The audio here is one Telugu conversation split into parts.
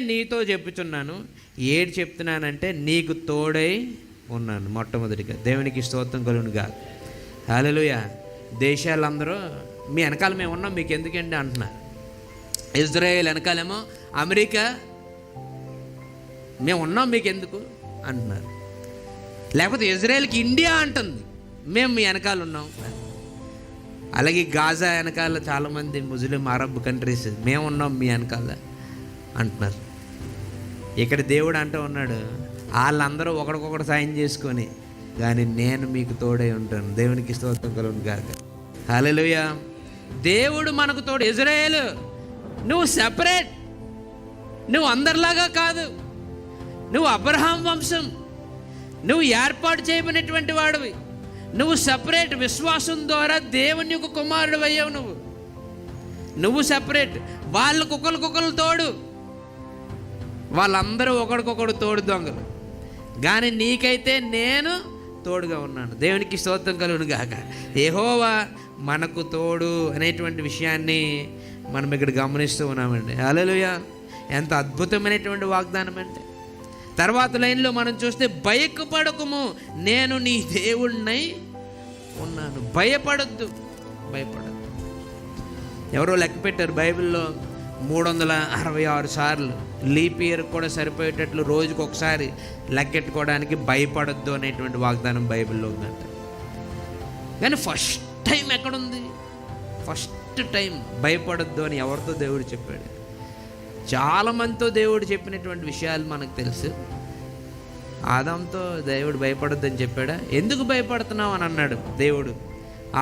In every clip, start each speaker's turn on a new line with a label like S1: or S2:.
S1: నీతో చెప్పుచున్నాను. ఏడు చెప్తున్నానంటే నీకు తోడై ఉన్నాను. మొట్టమొదటిగా దేవునికి స్తోత్రం కలుగునుగా. హల్లెలూయా. దేశాలందరూ మీ వెనకాల మేము ఉన్నాం, మీకు ఎందుకండి అంటున్నారు. ఇజ్రాయేల్ వెనకాలేమో అమెరికా మేము ఉన్నాం, మీకు ఎందుకు అంటున్నారు. లేకపోతే ఇజ్రాయేల్కి ఇండియా అంటుంది, మేము మీ వెనకాల ఉన్నాం. అలాగే గాజా వెనకాల చాలామంది ముస్లిం అరబ్ కంట్రీస్ మేము ఉన్నాం మీ వెనకాల అంటున్నారు. ఇక్కడ దేవుడు అంటూ ఉన్నాడు, వాళ్ళందరూ ఒకడికొకడు సాయం చేసుకొని, కానీ నేను మీకు తోడై ఉంటాను. దేవునికి స్తోత్రం కలుగును గాక. హల్లెలూయా. దేవుడు మనకు తోడు. ఇజ్రాయేలు నువ్వు సెపరేట్, నువ్వు అందరిలాగా కాదు, నువ్వు అబ్రహాం వంశం, నువ్వు ఏర్పాటు చేయబడినటువంటి వాడివి, నువ్వు సెపరేట్. విశ్వాసం ద్వారా దేవుని యొక్క కుమారుడు అయ్యావు. నువ్వు సెపరేట్. వాళ్ళకు ఒకరికొకరు తోడు, వాళ్ళందరూ ఒకరికొకడు తోడు దొంగలు, కానీ నీకైతే నేను తోడుగా ఉన్నాను. దేవునికి స్తోత్రం కలుగును గాక. యెహోవా మనకు తోడు అనేటువంటి విషయాన్ని మనం ఇక్కడ గమనిస్తూ ఉన్నామండి. హల్లెలూయా. ఎంత అద్భుతమైనటువంటి వాగ్దానం అంటే. తర్వాత లైన్లో మనం చూస్తే, భయపడకుము, నేను నీ దేవుణ్ణి ఉన్నాను. భయపడద్దు. ఎవరో లెక్క పెట్టారు బైబిల్లో 366 సార్లు, లీప్ ఇయర్ కూడా సరిపోయేటట్లు రోజుకు ఒకసారి లెక్కెట్టుకోవడానికి భయపడొద్దు అనేటువంటి వాగ్దానం బైబిల్లో ఉందంట. కానీ ఫస్ట్ టైం ఎక్కడుంది? ఫస్ట్ టైం భయపడొద్దు అని ఎవరితో దేవుడు చెప్పాడు? చాలామందితో దేవుడు చెప్పినటువంటి విషయాలు మనకు తెలుసు. ఆదాంతో దేవుడు భయపడొద్దు అని చెప్పాడా? ఎందుకు భయపడుతున్నావు అని అన్నాడు దేవుడు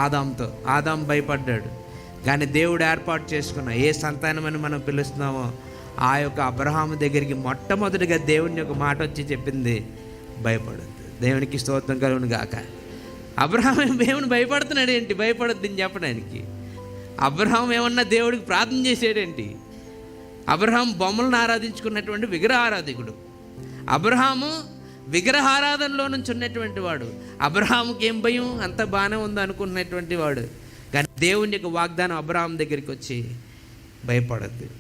S1: ఆదాంతో. ఆదాం భయపడ్డాడు. కానీ దేవుడు ఏర్పాటు చేసుకున్న ఏ సంతానమని మనం పిలుస్తున్నామో ఆ యొక్క అబ్రహాము దగ్గరికి మొట్టమొదటిగా దేవుని యొక్క మాట వచ్చి చెప్పింది, భయపడొద్దు. దేవునికి స్తోత్రం కలుగును గాక. అబ్రహాం దేవుని భయపడుతున్నాడు ఏంటి? భయపడొద్దు అని చెప్పడానికి. అబ్రహాం ఏమన్నా దేవుడికి ప్రార్థన చేసాడేంటి? అబ్రహాం బొమ్మలను ఆరాధించుకున్నటువంటి విగ్రహారాధికుడు. అబ్రహాము విగ్రహారాధనలో నుంచి ఉన్నటువంటి వాడు. అబ్రహాముకి ఏం భయం? అంత బాగానే ఉందో అనుకున్నటువంటి వాడు. కానీ దేవుని యొక్క వాగ్దానం అబ్రహాం దగ్గరికి వచ్చి, భయపడద్దు.